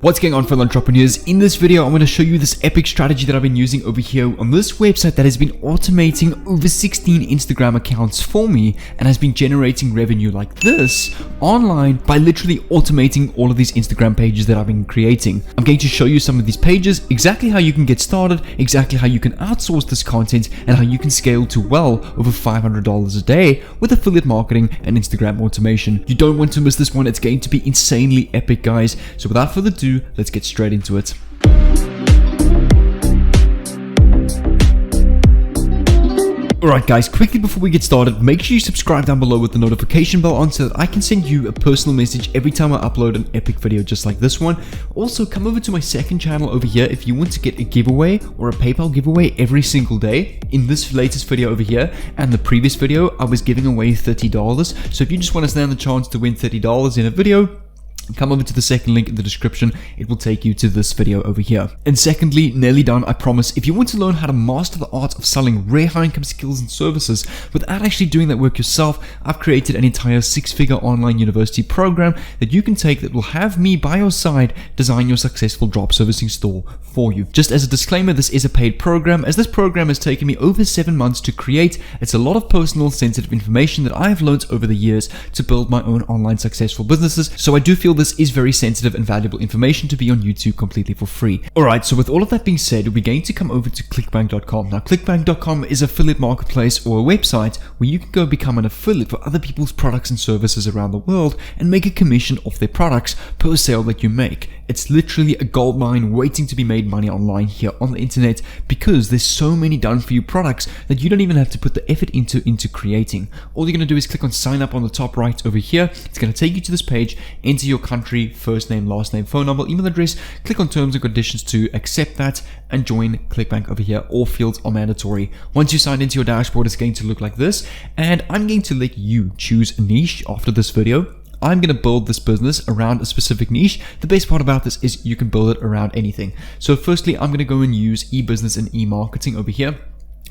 What's going on, fellow entrepreneurs? In this video, I'm going to show you this epic strategy that I've been using over here on this website that has been automating over 16 Instagram accounts for me and has been generating revenue like this online by literally automating all of these Instagram pages that I've been creating. I'm going to show you some of these pages, exactly how you can get started, exactly how you can outsource this content, and how you can scale to well over $500 a day with affiliate marketing and Instagram automation. You don't want to miss this one. It's going to be insanely epic, guys. So without further ado, let's get straight into it. Alright guys, quickly before we get started, make sure you subscribe down below with the notification bell on so that I can send you a personal message every time I upload an epic video just like this one. Also, come over to my second channel over here if you want to get a giveaway or a PayPal giveaway every single day. In this latest video over here and the previous video, I was giving away $30. So if you just want to stand the chance to win $30 in a video, come over to the second link in the description. It will take you to this video over here. And secondly, nearly done, I promise, if you want to learn how to master the art of selling rare high income skills and services without actually doing that work yourself, I've created an entire 6-figure online university program that you can take that will have me by your side design your successful drop servicing store for you. Just as a disclaimer, this is a paid program, as this program has taken me over 7 months to create. It's a lot of personal sensitive information that I have learned over the years to build my own online successful businesses. So I do feel this is very sensitive and valuable information to be on YouTube completely for free. Alright, so with all of that being said, we're going to come over to clickbank.com. Now, clickbank.com is an affiliate marketplace or a website where you can go become an affiliate for other people's products and services around the world and make a commission off their products per sale that you make. It's literally a gold mine waiting to be made money online here on the internet because there's so many done for you products that you don't even have to put the effort into creating. All you're going to do is click on sign up on the top right over here. It's going to take you to this page, enter your country, first name, last name, phone number, email address, click on terms and conditions to accept that and join ClickBank over here. All fields are mandatory. Once you sign into your dashboard, it's going to look like this, and I'm going to let you choose a niche after this video. I'm going to build this business around a specific niche. The best part about this is you can build it around anything. So firstly, I'm going to go and use e-business and e-marketing over here,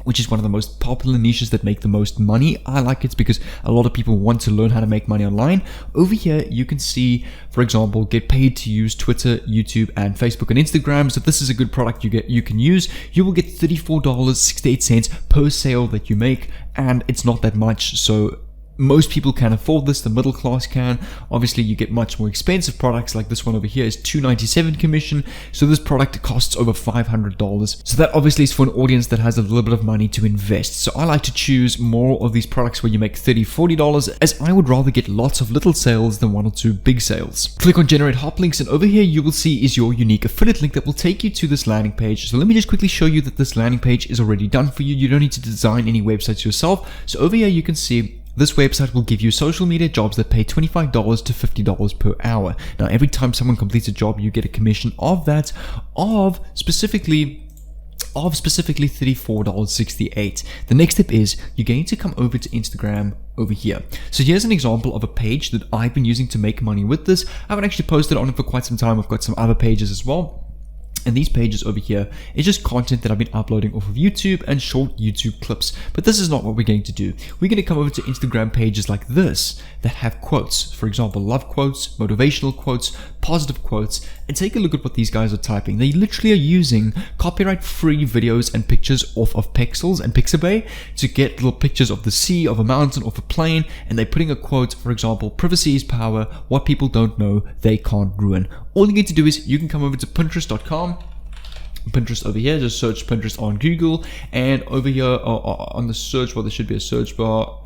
which is one of the most popular niches that make the most money. I like it because a lot of people want to learn how to make money online. Over here, you can see, for example, get paid to use Twitter, YouTube, and Facebook and Instagram. So this is a good product you can use. You will get $34.68 per sale that you make, and it's not that much. So most people can afford this, the middle class can. Obviously, you get much more expensive products like this one over here is $2.97 commission. So this product costs over $500. So that obviously is for an audience that has a little bit of money to invest. So I like to choose more of these products where you make $30, $40, as I would rather get lots of little sales than 1 or 2 big sales. Click on generate hop links, and over here you will see is your unique affiliate link that will take you to this landing page. So let me just quickly show you that this landing page is already done for you. You don't need to design any websites yourself. So over here you can see this website will give you social media jobs that pay $25 to $50 per hour. Now, every time someone completes a job, you get a commission of that of specifically $34.68. The next step is you're going to come over to Instagram over here. So here's an example of a page that I've been using to make money with this. I haven't actually posted on it for quite some time. I've got some other pages as well. And these pages over here is just content that I've been uploading off of YouTube and short YouTube clips. But this is not what we're going to do. We're going to come over to Instagram pages like this that have quotes. For example, love quotes, motivational quotes, positive quotes, and take a look at what these guys are typing. They literally are using copyright-free videos and pictures off of Pexels and Pixabay to get little pictures of the sea, of a mountain, of a plane, and they're putting a quote, for example, privacy is power, what people don't know, they can't ruin. All you need to do is you can come over to Pinterest.com. Pinterest over here, just search Pinterest on Google, and over here on the search bar, there should be a search bar.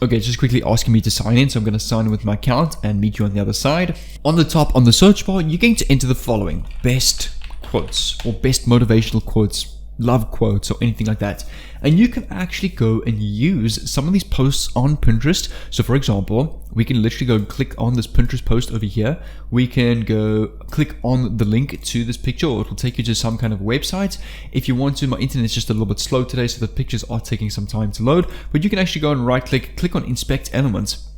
Okay, it's just quickly asking me to sign in, so I'm going to sign in with my account and meet you on the other side. On the top, on the search bar, you're going to enter the following: best quotes or best motivational quotes, love quotes, or anything like that. And you can actually go and use some of these posts on Pinterest. So for example, we can literally go and click on this Pinterest post over here. We can go click on the link to this picture, or it will take you to some kind of website. If you want to, my internet is just a little bit slow today, so the pictures are taking some time to load. But you can actually go and right click on inspect elements.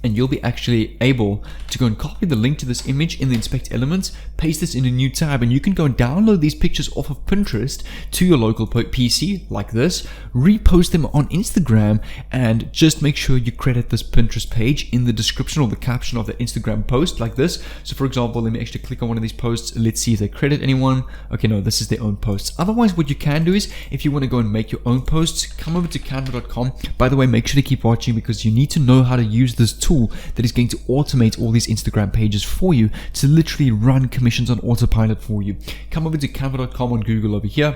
and you'll be actually able to go and copy the link to this image in the inspect elements, paste this in a new tab, and you can go and download these pictures off of Pinterest to your local PC like this, repost them on Instagram, and just make sure you credit this Pinterest page in the description or the caption of the Instagram post like this. So for example, let me actually click on one of these posts. Let's see if they credit anyone. Okay, no, this is their own posts. Otherwise, what you can do is, if you want to go and make your own posts, come over to canva.com. By the way, make sure to keep watching because you need to know how to use this tool that is going to automate all these Instagram pages for you to literally run commissions on autopilot for you. Come over to canva.com on Google over here.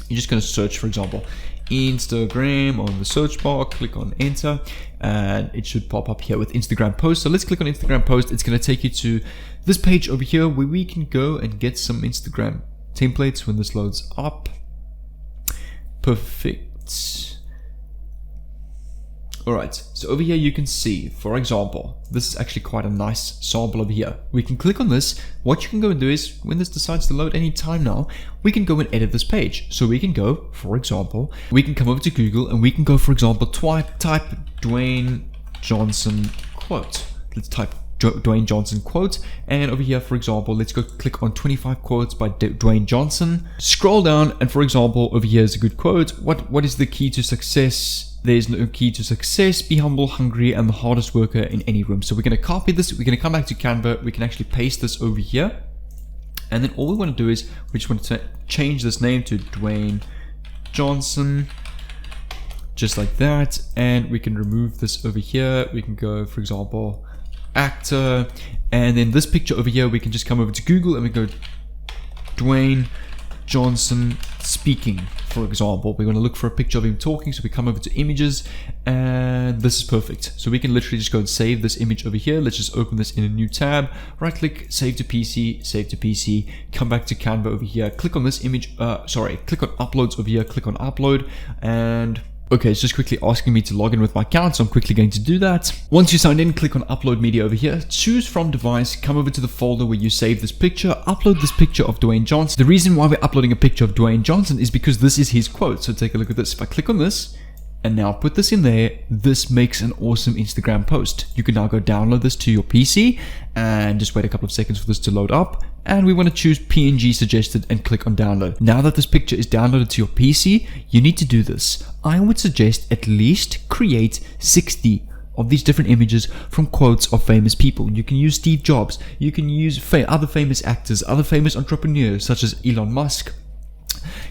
You're just going to search, for example, Instagram on the search bar, click on enter, and it should pop up here with Instagram post. So let's click on Instagram post. It's going to take you to this page over here where we can go and get some Instagram templates when this loads up. Perfect. Alright, so over here you can see, for example, this is actually quite a nice sample over here. We can click on this. What you can go and do is, when this decides to load any time now, we can go and edit this page. So we can go, for example, we can come over to Google and we can go, for example, type Dwayne Johnson quote. Let's type Dwayne Johnson quote, and over here, for example, let's go click on 25 quotes by Dwayne Johnson. Scroll down, and for example, over here is a good quote. What is the key to success? There's no key to success. Be humble, hungry, and the hardest worker in any room. So we're going to copy this. We're going to come back to Canva. We can actually paste this over here. And then all we want to do is we just want to change this name to Dwayne Johnson. Just like that. And we can remove this over here. We can go, for example, actor. And then this picture over here, we can just come over to Google and we go Dwayne Johnson speaking, for example. We're going to look for a picture of him talking, so we come over to images, and this is perfect. So we can literally just go and save this image over here. Let's just open this in a new tab, right click, save to PC, come back to Canva over here, click on this image, click on uploads over here, click on upload, and okay, it's just quickly asking me to log in with my account, so I'm quickly going to do that. Once you signed in, click on upload media over here, choose from device, come over to the folder where you save this picture, upload this picture of Dwayne Johnson. The reason why we're uploading a picture of Dwayne Johnson is because this is his quote. So take a look at this. If I click on this and now put this in there, this makes an awesome Instagram post. You can now go download this to your PC and just wait a couple of seconds for this to load up. And we want to choose PNG suggested and click on download. Now that this picture is downloaded to your PC, you need to do this. I would suggest at least create 60 of these different images from quotes of famous people. You can use Steve Jobs, you can use other famous actors, other famous entrepreneurs such as Elon Musk.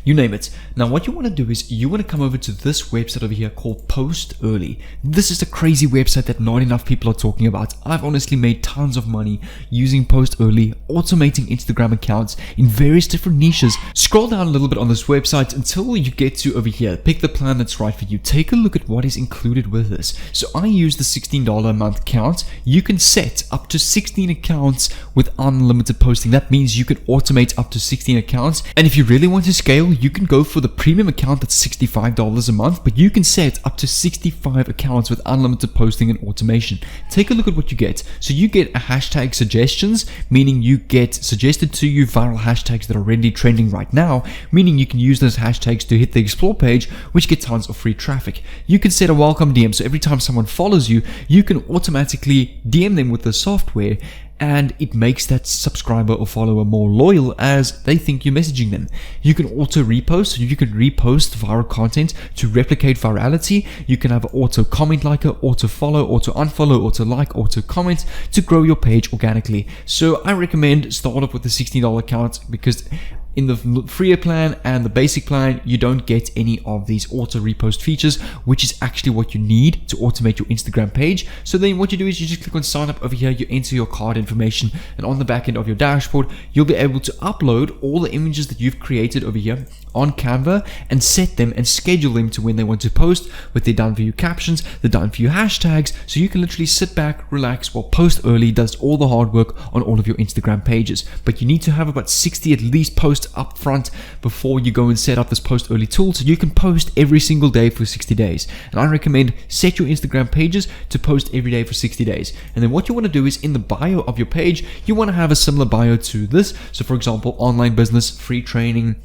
You name it. Now what you want to do is you want to come over to this website over here called Post Early. This is a crazy website that not enough people are talking about. I've honestly made tons of money using Post Early, automating Instagram accounts in various different niches. Scroll down a little bit on this website until you get to over here. Pick the plan that's right for you. Take a look at what is included with this. So I use the $16 a month account. You can set up to 16 accounts with unlimited posting. That means you can automate up to 16 accounts. And if you really want to scale, you can go for the premium account that's $65 a month, but you can set up to 65 accounts with unlimited posting and automation. Take a look at what you get. So you get a hashtag suggestions, meaning you get suggested to you viral hashtags that are already trending right now, meaning you can use those hashtags to hit the explore page, which gets tons of free traffic. You can set a welcome DM, so every time someone follows you, you can automatically DM them with the software, and it makes that subscriber or follower more loyal as they think you're messaging them. You can auto repost, so you can repost viral content to replicate virality. You can have an auto comment liker, auto follow, auto unfollow, auto like, auto comment to grow your page organically. So I recommend start off with the $16 account because in the freer plan and the basic plan, you don't get any of these auto repost features, which is actually what you need to automate your Instagram page. So then what you do is you just click on sign up over here, you enter your card information, and on the back end of your dashboard, you'll be able to upload all the images that you've created over here on Canva and set them and schedule them to when they want to post with their done for you captions, the done for you hashtags, so you can literally sit back, relax, while Post Early does all the hard work on all of your Instagram pages. But you need to have about 60 at least posts up front before you go and set up this Post Early tool so you can post every single day for 60 days. And I recommend set your Instagram pages to post every day for 60 days. And then what you want to do is in the bio of your page, you want to have a similar bio to this. So for example, online business, free training,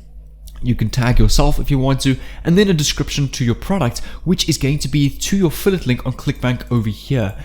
You can tag yourself if you want to, and then a description to your product, which is going to be to your affiliate link on ClickBank over here.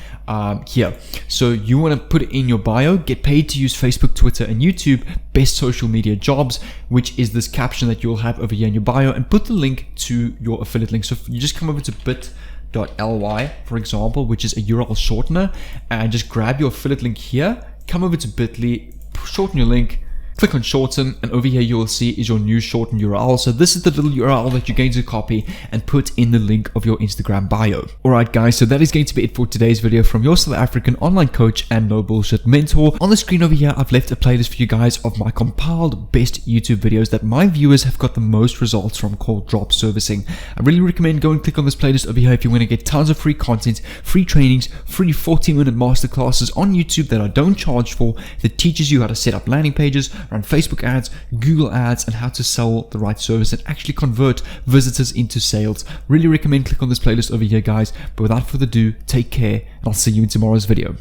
So you want to put it in your bio, get paid to use Facebook, Twitter, and YouTube, best social media jobs, which is this caption that you'll have over here in your bio, and put the link to your affiliate link. So you just come over to bit.ly, for example, which is a URL shortener, and just grab your affiliate link here, come over to bit.ly, shorten your link, click on shorten, and over here you will see is your new shortened URL. So this is the little URL that you're going to copy and put in the link of your Instagram bio. Alright guys, so that is going to be it for today's video from your South African online coach and no bullshit mentor. On the screen over here, I've left a playlist for you guys of my compiled best YouTube videos that my viewers have got the most results from, called drop servicing. I really recommend go and click on this playlist over here if you want to get tons of free content, free trainings, free 40-minute masterclasses on YouTube that I don't charge for, that teaches you how to set up landing pages, run Facebook ads, Google ads, and how to sell the right service and actually convert visitors into sales. Really recommend click on this playlist over here, guys. But without further ado, take care, and I'll see you in tomorrow's video.